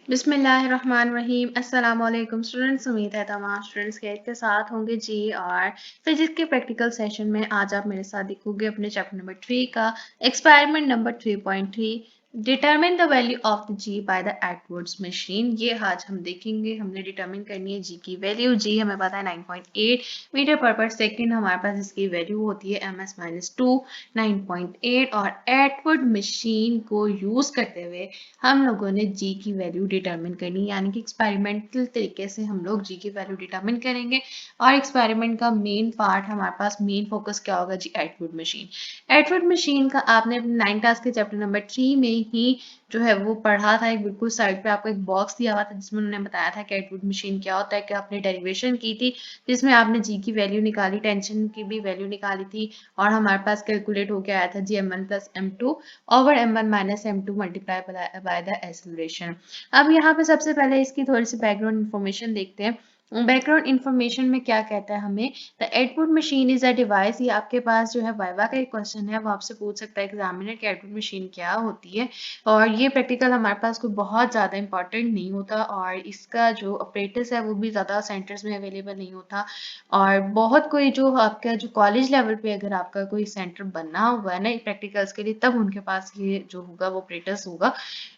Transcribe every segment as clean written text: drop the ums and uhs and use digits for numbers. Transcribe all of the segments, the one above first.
बिस्मिल्लाहिर्रहमानिर्रहीम अस्सलाम वालेकुम स्टूडेंट्स। उम्मीद है तमाम स्टूडेंट्स खैरियत के साथ होंगे जी। और फिजिक्स के प्रैक्टिकल सेशन में आज आप मेरे साथ देखोगे अपने चैप्टर नंबर 3 का experiment number 3.3 determine the value of the g by the Atwood's machine. ये आज हम देखेंगे। हमने डिटरमिन करनी है जी की वैल्यू। जी हमें पता है 9.8 मीटर पर सेकेंड हमारे पास इसकी वैल्यू होती है ms-2 9.8। और एटवुड मशीन को यूज करते हुए हम लोगों ने जी की वैल्यू डिटरमिन करनी, यानी कि एक्सपेरिमेंटल तरीके से हम लोग जी की वैल्यू डिटरमिन करेंगे। और एक्सपेरिमेंट का मेन पार्ट हमारे पास मेन फोकस क्या होगा जी, एटवुड मशीन। एटवुड मशीन का आपने अपने 9 क्लास के चैप्टर नंबर 3 में ही जो है वो पढ़ा था। एक बिल्कुल साइड पे आपको एक बॉक्स दिया हुआ था जिसमें उन्होंने बताया था कि एटवुड मशीन क्या होता है, कि आपने डेरिवेशन की थी जिसमें आपने जी की वैल्यू निकाली, टेंशन की भी वैल्यू निकाली थी। और हमारे पास कैलकुलेट होकर आया था जी m1 + m2 over m1 - m2 multiply by the acceleration. अब यहाँ पे सबसे पहले इसकी थोड़ी सी बैकग्राउंड इन्फॉर्मेशन देखते हैं। बैकग्राउंड इन्फॉर्मेशन में क्या कहता है हमें, the Atwood machine is a device. ये आपके पास जो है वाइवा का एक क्वेश्चन है, वो आपसे पूछ सकता है एग्जामिनर कि एटवुड मशीन क्या होती है। और ये प्रैक्टिकल हमारे पास कोई बहुत ज़्यादा इंपॉर्टेंट नहीं होता, और इसका जो ऑपरेटर्स है वो भी ज़्यादा सेंटर्स में अवेलेबल नहीं होता। और बहुत कोई जो आपका जो कॉलेज लेवल पे अगर आपका कोई सेंटर बनना हुआ है ना प्रैक्टिकल्स के लिए, तब उनके पास ये जो होगा वो ऑपरेटर्स होगा,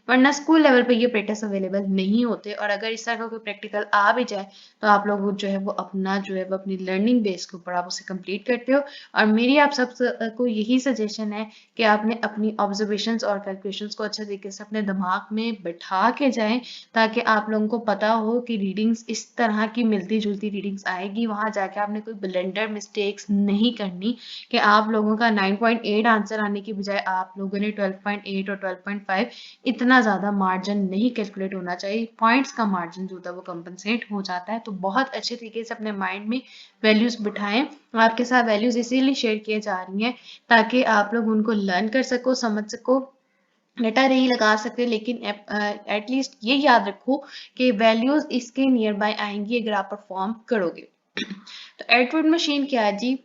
वरना स्कूल लेवल पे ये ऑपरेटर्स अवेलेबल नहीं होते। और अगर इस तरह का कोई प्रैक्टिकल आ भी जाए तो आप लोग जो है वो अपना जो है वो अपनी लर्निंग बेस के ऊपर आप उसे कंप्लीट करते हो। और मेरी आप सब को यही सजेशन है कि आपने अपनी ऑब्जर्वेशंस और कैलकुलेशंस को अच्छे तरीके से अपने दिमाग में बैठा के जाएं, ताकि आप लोगों को पता हो कि रीडिंग्स इस तरह की मिलती जुलती रीडिंग्स आएगी। वहां जाके आपने कोई ब्लेंडर मिस्टेक्स नहीं करनी कि आप लोगों का 9.8 आंसर आने की बजाय आप लोगों ने 12.8 और 12.5, इतना ज़्यादा मार्जिन नहीं कैलकुलेट होना चाहिए। पॉइंट्स का मार्जिन जो होता है वो कंपनसेट हो जाता है। तो बहुत अच्छे तरीके से अपने माइंड में वैल्यूज बिठाएं। आपके साथ वैल्यूज इसीलिए शेयर किए जा रही हैं ताकि आप लोग उनको लर्न कर सको, समझ सको, रटा नहीं लगा सकते, लेकिन एटलीस्ट ये याद रखो कि वैल्यूज इसके नियर बाय आएंगी अगर आप परफॉर्म करोगे। तो एटवुड मशीन क्या है जी,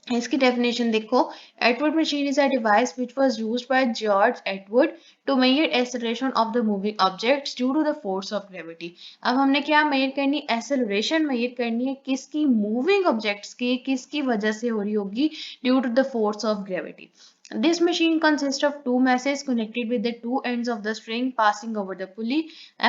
इसकी डेफिनेशन देखो। Atwood machine is a device which was used by George Atwood to measure acceleration of the moving objects due to the force of gravity. अब हमने क्या मेजर करनी, एक्सेलरेशन मेजर करनी है किसकी, मूविंग ऑब्जेक्ट्स की, किसकी वजह से हो रही होगी, due to the force of gravity. This machine consists of two masses connected with the two ends of the string passing over the pulley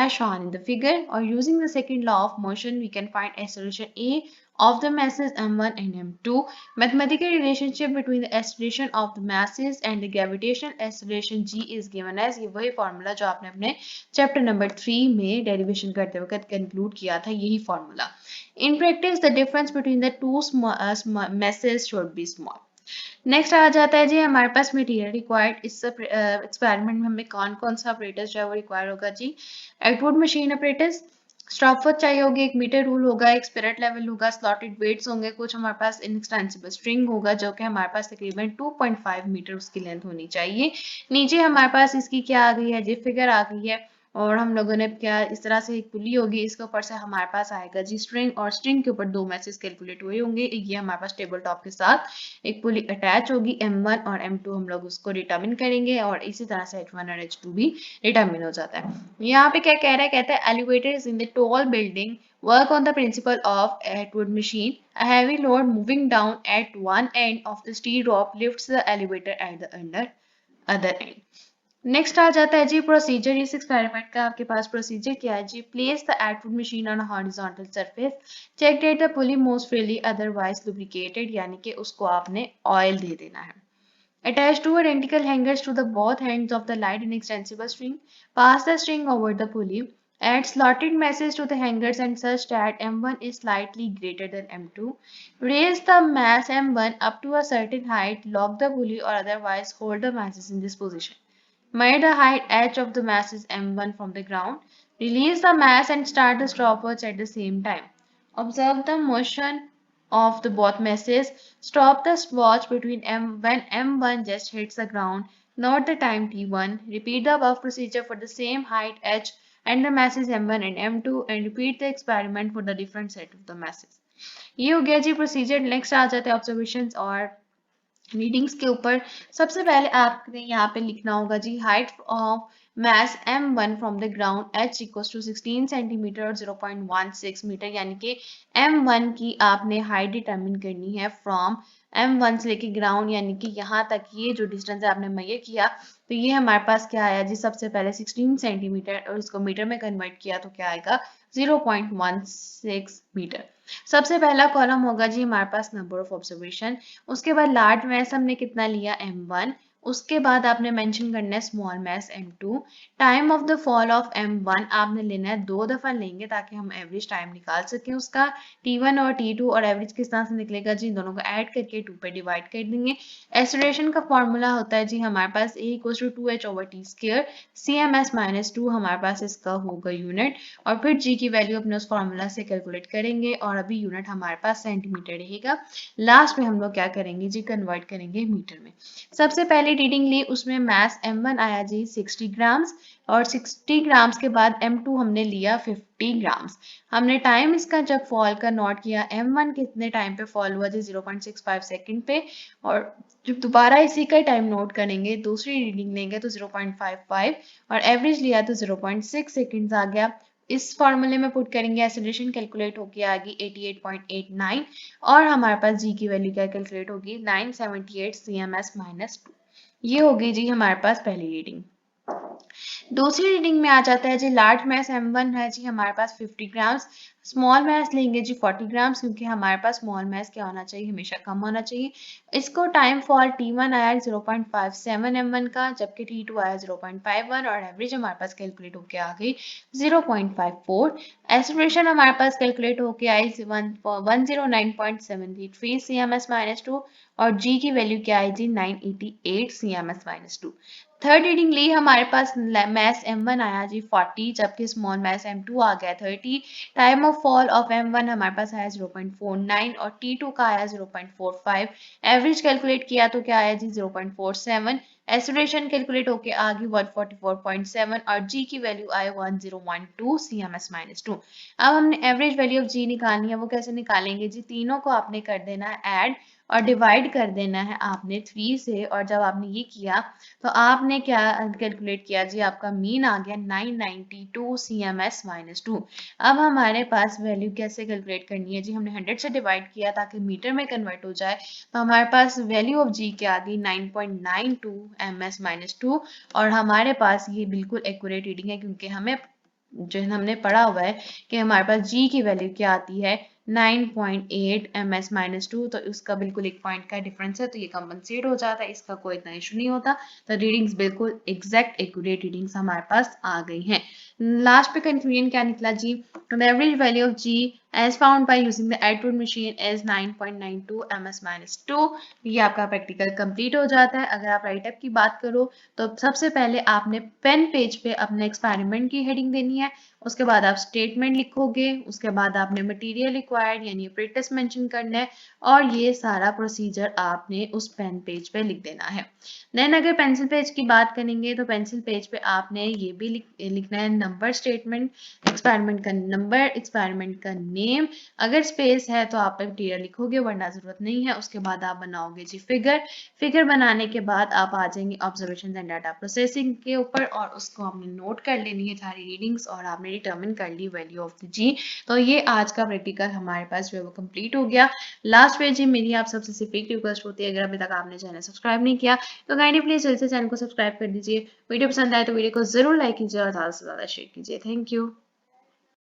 as shown in the figure. Or using the second law of motion, we can find acceleration A of the masses m1 and m2. Mathematical relationship between the acceleration of the masses and the gravitational acceleration g is given as, ये वही formula जो आपने अपने chapter number 3 में derivation करते वक्त conclude किया था, यही formula. In practice, the difference between the two masses should be small. Next आ जाता है जी हमारे पास मटेरियल रिक्वायर्ड। इस एक्सपेरिमेंट में हमें कौन कौन सा ऑपरेटर्स जो है वो रिक्वायर होगा जी, एटवुड मशीन ऑपरेटर्स, स्टॉपवॉच चाहिए होगी, एक मीटर रूल होगा, एक स्पिरिट लेवल होगा, स्लॉटेड वेट्स होंगे, कुछ हमारे पास इनएक्सटेंसिबल स्ट्रिंग होगा जो कि हमारे पास तकरीबन 2.5 मीटर उसकी लेंथ होनी चाहिए। नीचे हमारे पास इसकी क्या आ गई है जी, फिगर आ गई है। और हम लोगों ने क्या, इस तरह से एक पुली होगी, इसके ऊपर से हमारे पास आएगा जी स्ट्रिंग, और स्ट्रिंग के ऊपर दो मैसेज कैलकुलेट हुए होंगे। ये हमारे पास टेबल टॉप के साथ एक पुली अटैच होगी, m1 और m2 हम लोग उसको डिटरमिन करेंगे, और इसी तरह से h1 और h2 भी डिटरमिन हो जाता है। यहाँ पे क्या कह रहा है, कहता है elevators in the tall building work on the principle of Atwood machine. A heavy load moving down at one end of the steel rope lifts the elevator at the other end. Next आ जाता है जी procedure. इस experiment का आपके पास procedure क्या है जी, place the Atwood machine on horizontal surface, check that the pulley moves freely otherwise lubricated, यानी कि उसको आपने ऑयल दे देना है। Attach two identical hangers to the both ends of the light inextensible string. Pass the string over the pulley. Add slotted masses to the hangers and such that m1 is slightly greater than m2. Raise the mass m1 up to a certain height. Lock the pulley or otherwise hold the masses in this position. Measure the height h of the masses m1 from the ground. Release the mass and start the stopwatch at the same time. Observe the motion of the both masses. Stop the watch between when m1 just hits the ground. Note the time t1. Repeat the above procedure for the same height h and the masses m1 and m2, and repeat the experiment for the different set of the masses. ये हो गया जी procedure. Next आ जाते हैं observations और readings के ऊपर। सबसे पहले आपने यहाँ पे लिखना होगा जी height of mass m1 from the ground h equals to 16 centimetre और 0.16 मीटर, यानी कि m1 की आपने हाइट डिटरमिन करनी है फ्रॉम m1 से लेके ग्राउंड, यानी कि यहाँ तक ये जो डिस्टेंस है आपने मेजर किया, तो ये हमारे पास क्या आया जी, सबसे पहले 16 सेंटीमीटर और इसको मीटर में कन्वर्ट किया तो क्या आएगा 0.16 मीटर। सबसे पहला कॉलम होगा जी हमारे पास नंबर ऑफ ऑब्जर्वेशन, उसके बाद लार्ज मैस हमने कितना लिया m1, उसके बाद आपने मेंशन करना है small mass m2, time of the fall of m1 आपने लेना है 2 दफा लेंगे ताकि हम एवरेज टाइम निकाल सकें उसका, t1 और t2, और एवरेज किस तरह से निकलेगा जी, इन दोनों को ऐड करके 2 पे डिवाइड कर देंगे। एक्सेलरेशन का फॉर्मूला होता है जी हमारे पास a equals to 2h/t², cms-2 हमारे पास इसका होगा यूनिट, और फिर g की वैल्यू अपने उस फॉर्मूला से कैलकुलेट करेंगे और अभी यूनिट हमारे पास सेंटीमीटर रहेगा। लास्ट में हम लोग क्या करेंगे जी, कन्वर्ट करेंगे मीटर में। सबसे पहले रीडिंग ली, उसमें मास m1 आया जी 60 ग्राम्स, और 60 ग्राम्स के बाद m2 हमने लिया 50 ग्राम्स। हमने टाइम इसका जब फॉल का नोट किया, m1 कितने टाइम पे फॉल हुआ जी 0.65 सेकंड पे, और जब दोबारा इसी का टाइम नोट करेंगे दूसरी रीडिंग लेंगे तो 0.55, और एवरेज लिया तो 0.6 सेकंड्स आ गया। इस फॉर्मूले में पुट करेंगे, एक्सेलरेशन कैलकुलेट होगी आएगी 88.89, और हमारे पास जी की वैल्यू क्या कैलकुलेट होगी 978 cms-2। ये होगी जी हमारे पास पहली रीडिंग। दूसरी रीडिंग में आ जाता है जी, लार्ज मैस m1 है जी हमारे पास 50 ग्राम्स, स्मॉल मैस लेंगे जी 40 ग्राम्स, क्योंकि हमारे पास स्मॉल मैस क्या होना चाहिए, हमेशा कम होना चाहिए। इसको टाइम फॉल t1 आया 0.57 m1 का, जबकि t2 आया 0.51, और एवरेज हमारे पास कैलकुलेट होके आ गई 0.54। एक्सेलरेशन हमारे पास कैलकुलेट होके आई 109.73 cms-2, और g की वैल्यू क्या आई जी 988 cms-2। थर्ड रीडिंग ली, हमारे पास मैस m1 आया जी 40, जबकि स्मॉल मैस m2 आ गया 30। Time of fall of m1 हमारे पास आया 0.49, और t2 का आया 0.45। एवरेज कैलकुलेट किया तो क्या आया जी 0.47। एक्सेलरेशन कैलकुलेट होके आ गई 144.7, और g की वैल्यू आई 1012 cms-2। अब हमने एवरेज वैल्यू ऑफ g निकालनी है, वो कैसे निकालेंगे जी, तीनों को आपने कर देना है ऐड, और डिवाइड कर देना है आपने 3 से, और जब आपने ये किया तो आपने क्या कैलकुलेट किया जी, आपका मीन आ गया 992 cms-2। अब हमारे पास वैल्यू कैसे कैलकुलेट करनी है जी, हमने 100 से डिवाइड किया ताकि मीटर में कन्वर्ट हो जाए, तो हमारे पास वैल्यू ऑफ जी क्या आ गई 9.92 ms-2, और हमारे पास ये बिल्कुल एक्यूरेट रीडिंग है, क्योंकि हमें जो है हमने पढ़ा हुआ है कि हमारे पास g की वैल्यू क्या आती है 9.8 ms-2, तो उसका बिल्कुल एक पॉइंट का डिफरेंस है, तो ये कंपनसेट हो जाता है, इसका कोई इतना इशू नहीं होता। तो रीडिंग्स बिल्कुल एग्जैक्ट एक्यूरेट रीडिंग्स हमारे पास आ गई हैं। लास्ट पे कंक्लूजन क्या निकला जी, the average value of g as found by using the Atwood machine is 9.92 ms-2। ये आपका प्रैक्टिकल कंप्लीट हो जाता है। अगर आप राइट अप की बात करो तो सबसे पहले आपने पेन पेज पे अपने एक्सपेरिमेंट की हेडिंग देनी है, उसके बाद आप स्टेटमेंट लिखोगे, उसके बाद आपने मटेरियल रिक्वायर्ड यानी प्रेटिस मेंशन करना है, और ये सारा प्रोसीजर आपने उस पेन पेज पे लिख देना है। देन अगर पेंसिल पेज की बात करेंगे तो पेंसिल पेज पे आपने ये भी लिखना है नंबर स्टेटमेंट, एक्सपेरिमेंट का नंबर, एक्सपेरिमेंट का नेम, अगर स्पेस है तो आप मटेरियल लिखोगे वरना जरूरत नहीं है। उसके बाद आप बनाओगे जी फिगर, फिगर बनाने के बाद आप आ जाएंगे ऑब्जर्वेशन एंड डाटा प्रोसेसिंग के ऊपर, और उसको आपने नोट कर लेनी है सारी रीडिंग्स, और आपने डिटरमिन कर ली वैल्यू ऑफ द जी। तो ये आज का प्रैक्टिकल हमारे पास जो है वो कंप्लीट हो गया। लास्ट पे जी मेरी आप सबसे सिर्फ एक रिक्वेस्ट होती है, अगर अभी तक आपने चैनल सब्सक्राइब नहीं किया तो काइंडली प्लीज जल्दी से चैनल को सब्सक्राइब कर दीजिए। वीडियो पसंद आए तो वीडियो को जरूर लाइक कीजिए और ज़्यादा से ज़्यादा शेयर कीजिए। Thank you.